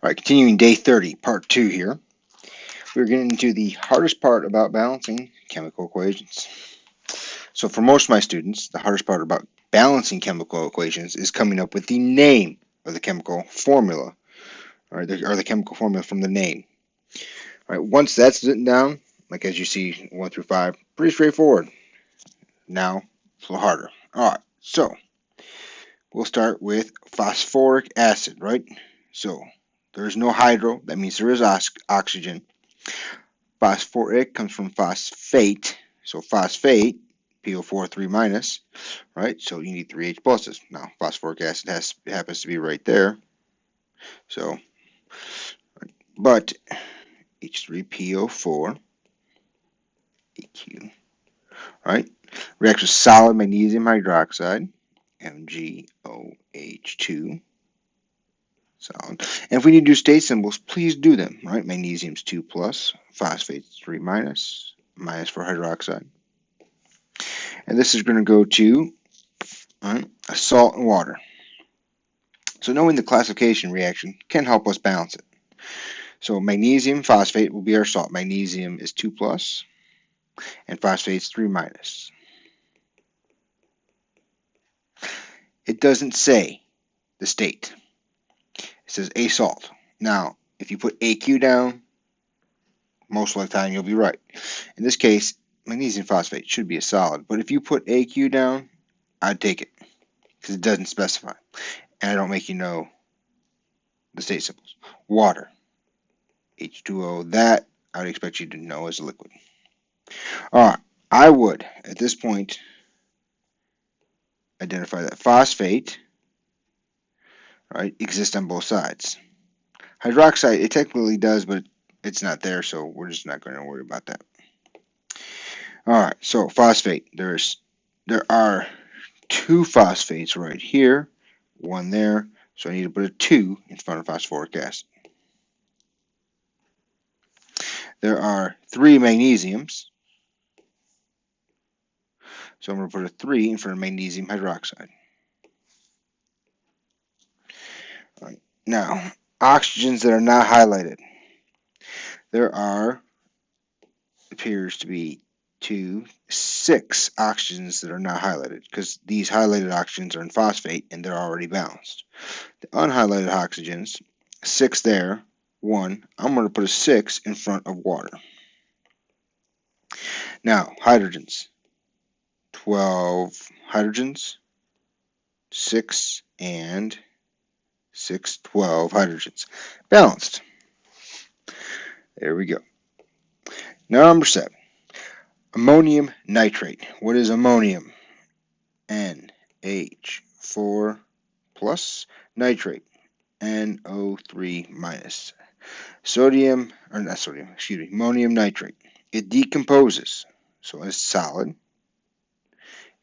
Alright, continuing day 30, part 2 here. We're getting into the hardest part about balancing chemical equations. So for most of my students, the hardest part about balancing chemical equations is coming up with the name of the chemical formula, or the chemical formula from the name. Alright, once that's written down, like as you see 1 through 5, pretty straightforward. Now, it's a little harder. Alright, so we'll start with phosphoric acid, right? So there's no hydro, that means there is oxygen. Phosphoric comes from phosphate, so phosphate, PO4 3 minus, right? So you need 3 H pluses. Now phosphoric acid happens to be right there, so but H3PO4 EQ, right? Reacts with solid magnesium hydroxide, MgOH2. Solid. And if we need to do state symbols, please do them, right? Magnesium's 2 plus, phosphate's 3 minus, minus for hydroxide. And this is going to go to a salt and water. So knowing the classification reaction can help us balance it. So magnesium phosphate will be our salt. Magnesium is 2 plus, and phosphate's 3 minus. It doesn't say the state. It says a salt. Now, if you put AQ down, most of the time you'll be right. In this case, magnesium phosphate should be a solid, but if you put AQ down, I'd take it because it doesn't specify, and I don't make you know the state symbols. Water, H2O, that I would expect you to know as a liquid. Alright, I would at this point identify that phosphate, right, exists on both sides. Hydroxide, it technically does, but it's not there, so we're just not going to worry about that. Alright, so phosphate, there are 2 phosphates right here, 1 there, so I need to put a 2 in front of phosphoric acid. There are 3 magnesiums, so I'm going to put a 3 in front of magnesium hydroxide. Right. Now, oxygens that are not highlighted. There appears to be 6 oxygens that are not highlighted because these highlighted oxygens are in phosphate and they're already balanced. The unhighlighted oxygens, 6 there, 1. I'm going to put a 6 in front of water. Now, hydrogens. 12 hydrogens, 6 and 6, 12 hydrogens. Balanced. There we go. Number 7. Ammonium nitrate. What is ammonium? NH4 plus nitrate, NO3 minus. Ammonium nitrate. It decomposes, so it's solid.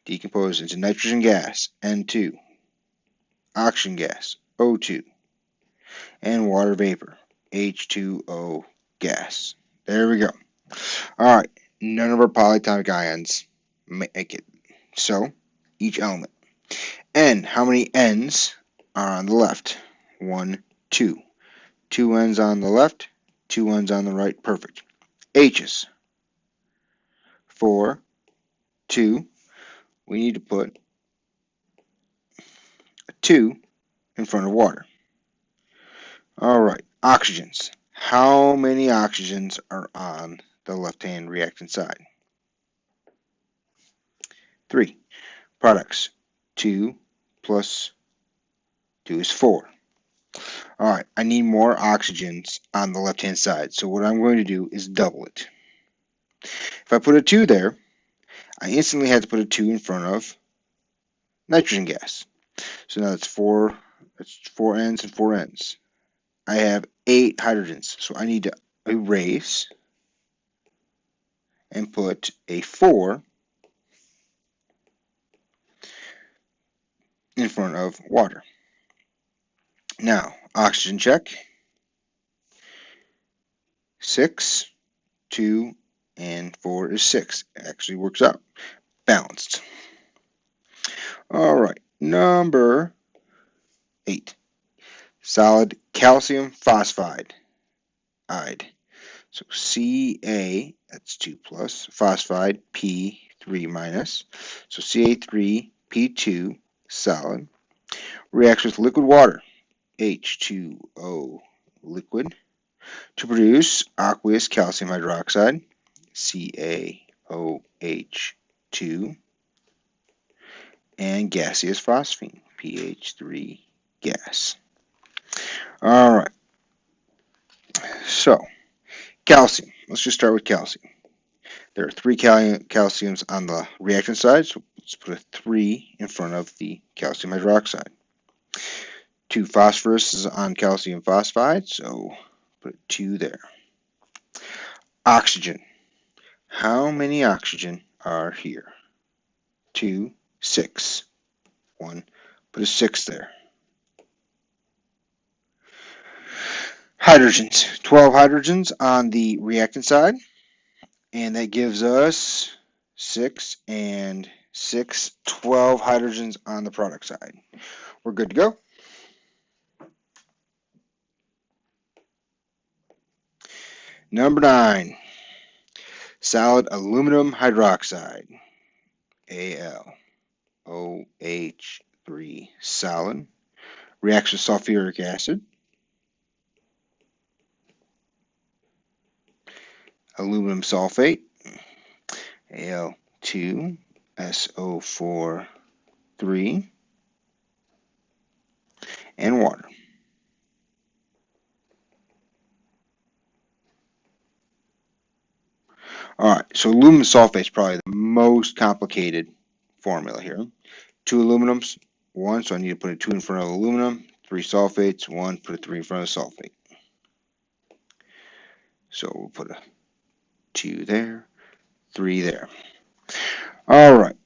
Decomposes into nitrogen gas, N2, oxygen gas, O2, and water vapor, H2O gas. There we go. Alright, none of our polyatomic ions make it. So, each element. N, how many N's are on the left? 1, 2. 2 N's on the left, 2 N's on the right, perfect. H's. 4, 2. We need to put a 2 in front of water. Alright, oxygens. How many oxygens are on the left-hand reactant side? 3. Products. 2 plus 2 is 4. Alright, I need more oxygens on the left-hand side, so what I'm going to do is double it. If I put a 2 there, I instantly have to put a 2 in front of nitrogen gas. So now that's 4 N's and 4 N's. I have 8 hydrogens, so I need to erase and put a 4 in front of water. Now, oxygen check. 6, 2, and 4 is 6. It actually works out. Balanced. Alright, number 8. solid calcium phosphide. So Ca, that's 2 plus, phosphide, P, 3 minus. So Ca3P2, solid, reacts with liquid water, H2O, liquid, to produce aqueous calcium hydroxide, CaOH2, and gaseous phosphine, PH3 gas. Alright, so calcium. Let's just start with calcium. There are 3 calciums on the reactant side, so let's put a 3 in front of the calcium hydroxide. 2 phosphorus on calcium phosphide, so put 2 there. Oxygen. How many oxygen are here? 2, 6. 1, put a 6 there. Hydrogens. 12 hydrogens on the reactant side, and that gives us 6 and 6, 12 hydrogens on the product side. We're good to go. Number 9, solid aluminum hydroxide, AlOH3, solid, reacts with sulfuric acid, aluminum sulfate, Al2SO4, 3, and water. Alright, so aluminum sulfate is probably the most complicated formula here. 2 aluminums, 1, so I need to put a 2 in front of aluminum. 3 sulfates, 1, put a 3 in front of sulfate. So we'll put a 2 there, 3 there. Alright,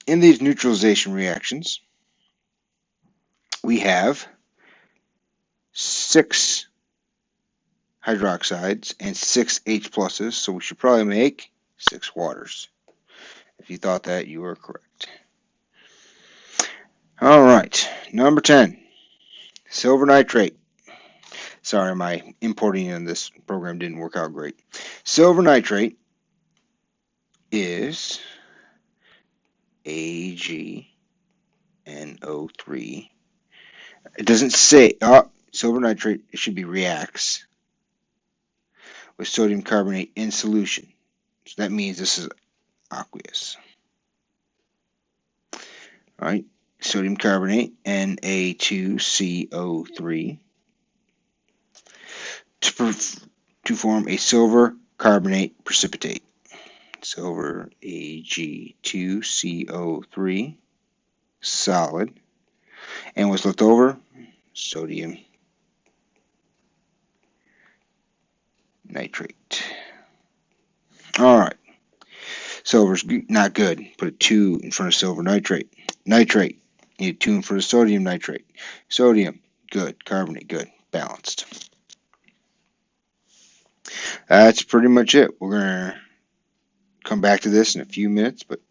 in these neutralization reactions, we have 6 hydroxides and 6 H pluses, so we should probably make 6 waters. If you thought that, you were correct. Alright, number 10, silver nitrate. Sorry, my importing in this program didn't work out great. Silver nitrate is AgNO3. It doesn't say, silver nitrate, it should be reacts with sodium carbonate in solution. So that means this is aqueous. Alright, sodium carbonate, Na2CO3, to form a silver carbonate precipitate. Silver Ag2CO3, solid. And what's left over? Sodium nitrate. Alright. Silver's not good. Put a 2 in front of silver nitrate. Nitrate. Need a 2 in front of sodium nitrate. Sodium. Good. Carbonate. Good. Balanced. That's pretty much it. We're going to come back to this in a few minutes, but